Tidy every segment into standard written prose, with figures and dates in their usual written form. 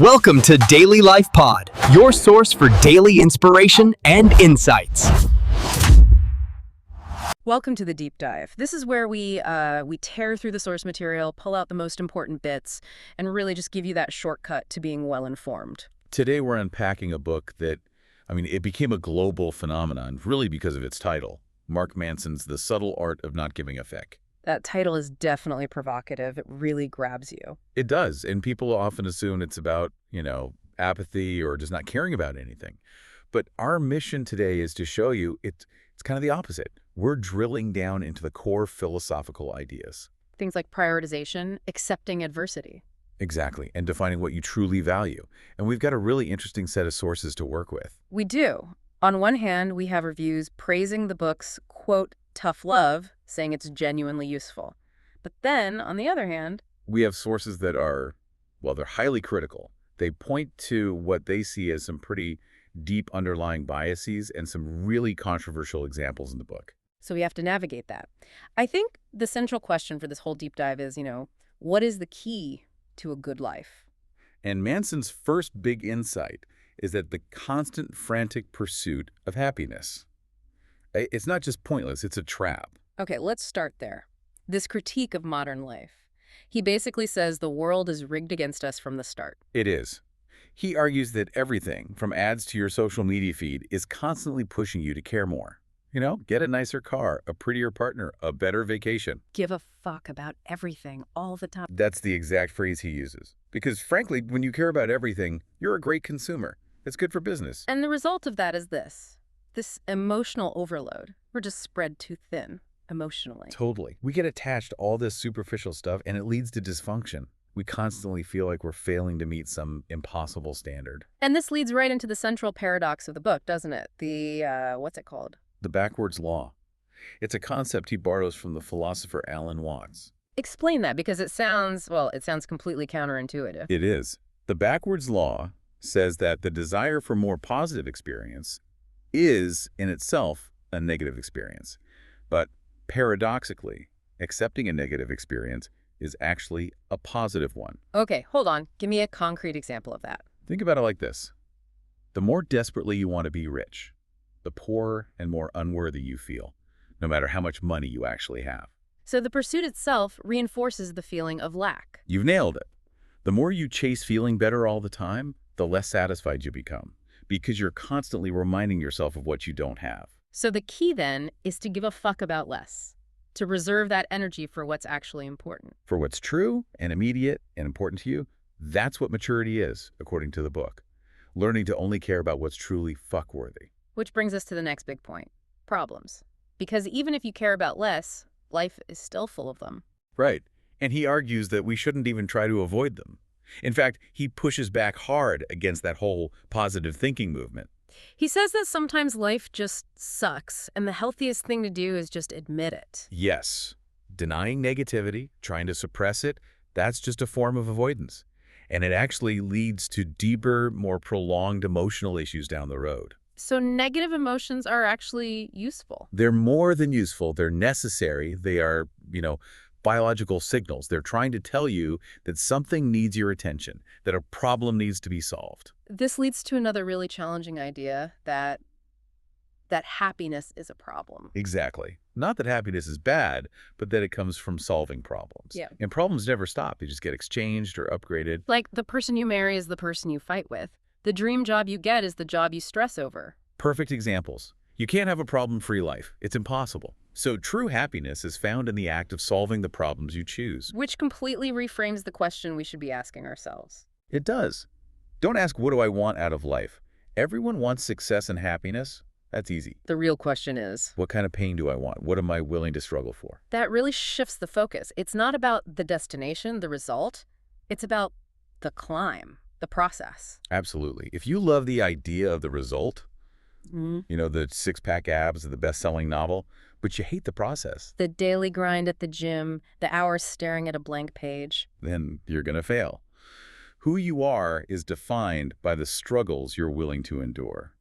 Welcome to Daily Life Pod, your source for daily inspiration and insights. Welcome to the deep dive. This is where we tear through the source material, pull out the most important bits, and really just give you that shortcut to being well-informed. Today we're unpacking a book that, it became a global phenomenon, really because of its title, Mark Manson's The Subtle Art of Not Giving a Feck. That title is definitely provocative. It really grabs you. It does, and people often assume it's about, apathy or just not caring about anything. But our mission today is to show you it's kind of the opposite. We're drilling down into the core philosophical ideas. Things like prioritization, accepting adversity. Exactly, and defining what you truly value. And we've got a really interesting set of sources to work with. We do. On one hand, we have reviews praising the book's, quote, tough love, saying it's genuinely useful. But then, on the other hand, we have sources that are, they're highly critical. They point to what they see as some pretty deep underlying biases and some really controversial examples in the book. So we have to navigate that. I think the central question for this whole deep dive is, what is the key to a good life? And Manson's first big insight is that the constant frantic pursuit of happiness. It's not just pointless, it's a trap. Okay, let's start there. This critique of modern life. He basically says the world is rigged against us from the start. It is. He argues that everything, from ads to your social media feed, is constantly pushing you to care more. Get a nicer car, a prettier partner, a better vacation. Give a fuck about everything all the time. That's the exact phrase he uses. Because frankly, when you care about everything, you're a great consumer. It's good for business. And the result of that is this emotional overload. We're just spread too thin emotionally. Totally. We get attached to all this superficial stuff, and it leads to dysfunction. We constantly feel like we're failing to meet some impossible standard. And this leads right into the central paradox of the book, doesn't it? What's it called? The backwards law. It's a concept he borrows from the philosopher Alan Watts. Explain that, because it sounds completely counterintuitive. It is. The backwards law says that the desire for more positive experience is, in itself, a negative experience. But paradoxically, accepting a negative experience is actually a positive one. Okay, hold on. Give me a concrete example of that. Think about it like this. The more desperately you want to be rich, the poorer and more unworthy you feel, no matter how much money you actually have. So the pursuit itself reinforces the feeling of lack. You've nailed it. The more you chase feeling better all the time, the less satisfied you become, because you're constantly reminding yourself of what you don't have. So the key then is to give a fuck about less, to reserve that energy for what's actually important. For what's true and immediate and important to you, that's what maturity is, according to the book. Learning to only care about what's truly fuck-worthy. Which brings us to the next big point, problems. Because even if you care about less, life is still full of them. Right. And he argues that we shouldn't even try to avoid them. In fact, he pushes back hard against that whole positive thinking movement. He says that sometimes life just sucks, and the healthiest thing to do is just admit it. Yes. Denying negativity, trying to suppress it, that's just a form of avoidance. And it actually leads to deeper, more prolonged emotional issues down the road. So negative emotions are actually useful. They're more than useful. They're necessary. They are, biological signals. They're trying to tell you that something needs your attention, that a problem needs to be solved. This leads to another really challenging idea that happiness is a problem. Exactly. Not that happiness is bad, but that it comes from solving problems. Yeah. And problems never stop. They just get exchanged or upgraded. Like the person you marry is the person you fight with. The dream job you get is the job you stress over. Perfect examples. You can't have a problem-free life. It's impossible. So true happiness is found in the act of solving the problems you choose. Which completely reframes the question we should be asking ourselves. It does. Don't ask, what do I want out of life? Everyone wants success and happiness. That's easy. The real question is, what kind of pain do I want? What am I willing to struggle for? That really shifts the focus. It's not about the destination, the result. It's about the climb, the process. Absolutely. If you love the idea of the result, the six-pack abs of the best-selling novel, but you hate the process, the daily grind at the gym, the hours staring at a blank page, then you're going to fail. Who you are is defined by the struggles you're willing to endure.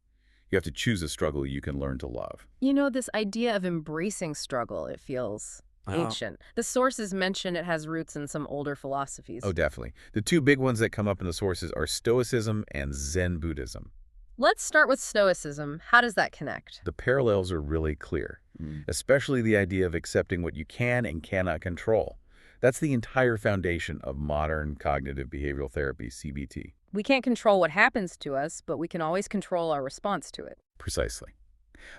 You have to choose a struggle you can learn to love. This idea of embracing struggle, it feels ancient. The sources mention it has roots in some older philosophies. Oh, definitely. The two big ones that come up in the sources are Stoicism and Zen Buddhism. Let's start with Stoicism. How does that connect? The parallels are really clear, especially the idea of accepting what you can and cannot control. That's the entire foundation of modern cognitive behavioral therapy, CBT. We can't control what happens to us, but we can always control our response to it. Precisely.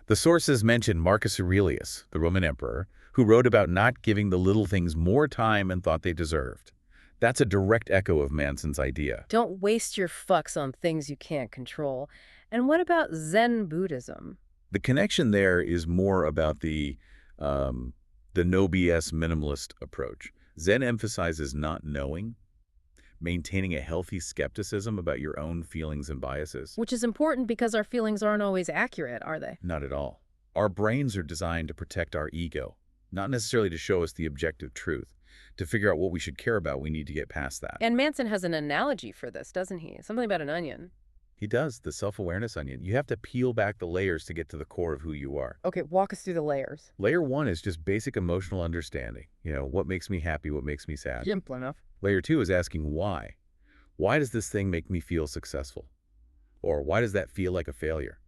The sources mention Marcus Aurelius, the Roman emperor, who wrote about not giving the little things more time and thought they deserved. That's a direct echo of Manson's idea. Don't waste your fucks on things you can't control. And what about Zen Buddhism? The connection there is more about the no BS minimalist approach. Zen emphasizes not knowing, maintaining a healthy skepticism about your own feelings and biases. Which is important because our feelings aren't always accurate, are they? Not at all. Our brains are designed to protect our ego, not necessarily to show us the objective truth. To figure out what we should care about, we need to get past that. And Manson has an analogy for this, doesn't he? Something about an onion. He does, the self-awareness onion. You have to peel back the layers to get to the core of who you are. Okay, walk us through the layers. Layer 1 is just basic emotional understanding. What makes me happy, what makes me sad. Simple enough. Layer 2 is asking why. Why does this thing make me feel successful? Or why does that feel like a failure?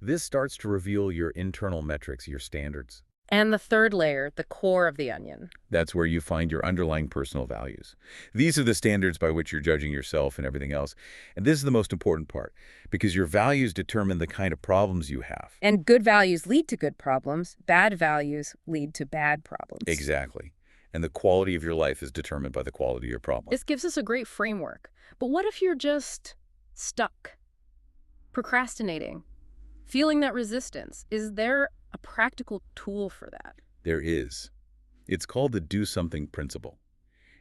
This starts to reveal your internal metrics, your standards. And the third layer, the core of the onion. That's where you find your underlying personal values. These are the standards by which you're judging yourself and everything else. And this is the most important part, because your values determine the kind of problems you have. And good values lead to good problems. Bad values lead to bad problems. Exactly. And the quality of your life is determined by the quality of your problem. This gives us a great framework. But what if you're just stuck, procrastinating, feeling that resistance? Is there a practical tool for that? There is. It's called the do something principle,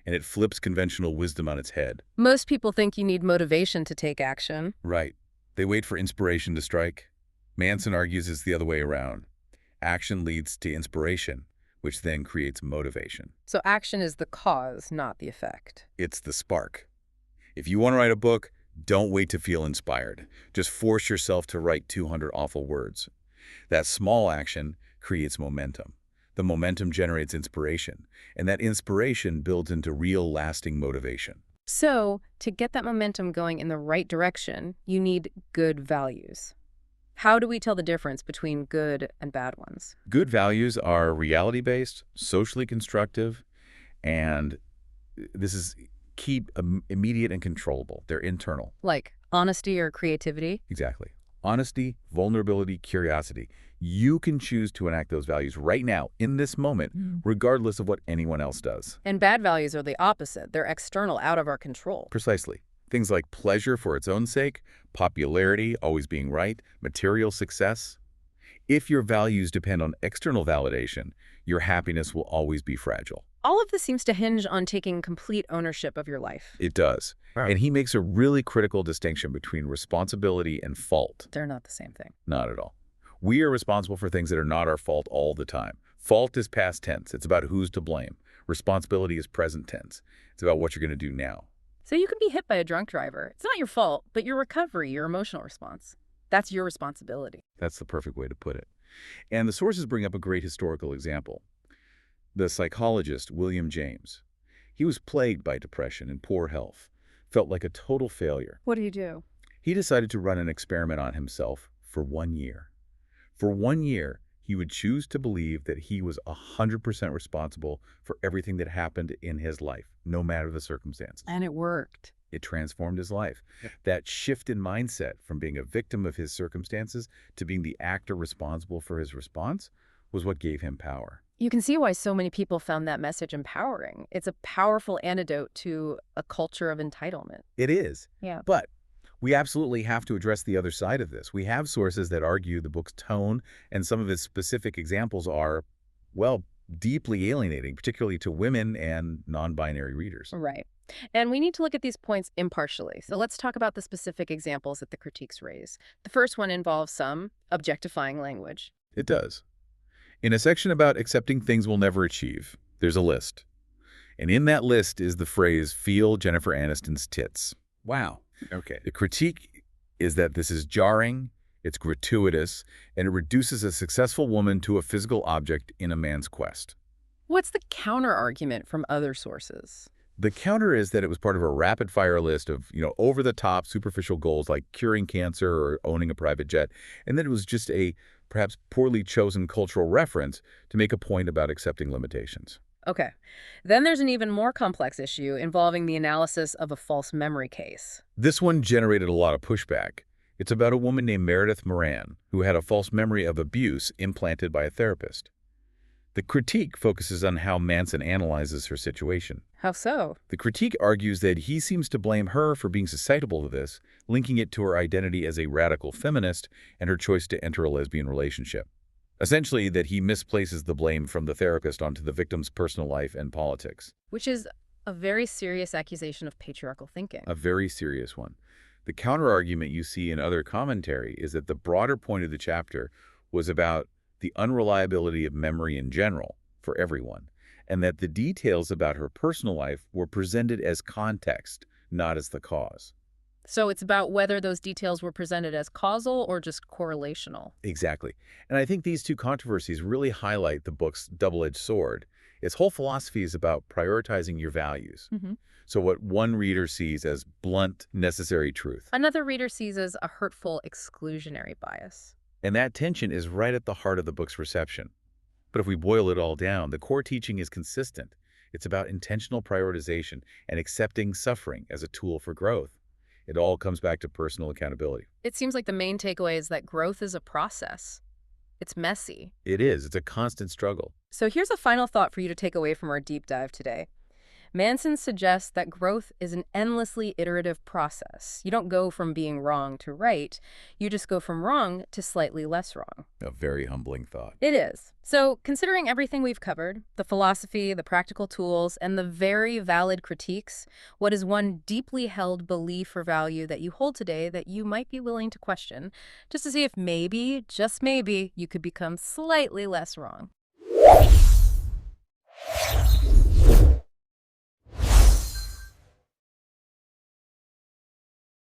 and it flips conventional wisdom on its head. Most people think you need motivation to take action. Right. They wait for inspiration to strike. Manson argues it's the other way around. Action leads to inspiration, which then creates motivation. So action is the cause, not the effect. It's the spark. If you want to write a book, don't wait to feel inspired. Just force yourself to write 200 awful words. That small action creates momentum. The momentum generates inspiration, and that inspiration builds into real, lasting motivation. So, to get that momentum going in the right direction, you need good values. How do we tell the difference between good and bad ones? Good values are reality-based, socially constructive, and this is key, immediate and controllable. They're internal. Like honesty or creativity? Exactly. Honesty, vulnerability, curiosity. You can choose to enact those values right now, in this moment, regardless of what anyone else does. And bad values are the opposite. They're external, out of our control. Precisely. Things like pleasure for its own sake, popularity, always being right, material success. If your values depend on external validation, your happiness will always be fragile. All of this seems to hinge on taking complete ownership of your life. It does. Wow. And he makes a really critical distinction between responsibility and fault. They're not the same thing. Not at all. We are responsible for things that are not our fault all the time. Fault is past tense. It's about who's to blame. Responsibility is present tense. It's about what you're going to do now. So you can be hit by a drunk driver. It's not your fault, but your recovery, your emotional response. That's your responsibility. That's the perfect way to put it. And the sources bring up a great historical example. The psychologist William James. He was plagued by depression and poor health, felt like a total failure. What do you do? He decided to run an experiment on himself for 1 year. For 1 year, he would choose to believe that he was 100% responsible for everything that happened in his life, no matter the circumstances. And it worked. It transformed his life. That shift in mindset from being a victim of his circumstances to being the actor responsible for his response was what gave him power. You can see why so many people found that message empowering. It's a powerful antidote to a culture of entitlement. It is. Yeah. But we absolutely have to address the other side of this. We have sources that argue the book's tone and some of its specific examples are, well, deeply alienating, particularly to women and non-binary readers. Right. And we need to look at these points impartially. So let's talk about the specific examples that the critiques raise. The first one involves some objectifying language. It does. In a section about accepting things we'll never achieve, there's a list. And in that list is the phrase, feel Jennifer Aniston's tits. Wow. Okay. The critique is that this is jarring, it's gratuitous, and it reduces a successful woman to a physical object in a man's quest. What's the counter-argument from other sources? The counter is that it was part of a rapid-fire list of, over-the-top superficial goals like curing cancer or owning a private jet, and that it was just a perhaps poorly chosen cultural reference to make a point about accepting limitations. Okay. Then there's an even more complex issue involving the analysis of a false memory case. This one generated a lot of pushback. It's about a woman named Meredith Moran, who had a false memory of abuse implanted by a therapist. The critique focuses on how Manson analyzes her situation. How so? The critique argues that he seems to blame her for being susceptible to this, linking it to her identity as a radical feminist and her choice to enter a lesbian relationship. Essentially, that he misplaces the blame from the therapist onto the victim's personal life and politics. Which is a very serious accusation of patriarchal thinking. A very serious one. The counterargument you see in other commentary is that the broader point of the chapter was about the unreliability of memory in general for everyone, and that the details about her personal life were presented as context, not as the cause. So it's about whether those details were presented as causal or just correlational. Exactly. And I think these two controversies really highlight the book's double-edged sword. Its whole philosophy is about prioritizing your values. So what one reader sees as blunt, necessary truth. Another reader sees as a hurtful, exclusionary bias. And that tension is right at the heart of the book's reception. But if we boil it all down, the core teaching is consistent. It's about intentional prioritization and accepting suffering as a tool for growth. It all comes back to personal accountability. It seems like the main takeaway is that growth is a process. It's messy. It is. It's a constant struggle. So here's a final thought for you to take away from our deep dive today. Manson suggests that growth is an endlessly iterative process. You don't go from being wrong to right. You just go from wrong to slightly less wrong. A very humbling thought. It is. So considering everything we've covered, the philosophy, the practical tools, and the very valid critiques, what is one deeply held belief or value that you hold today that you might be willing to question, just to see if maybe, just maybe, you could become slightly less wrong?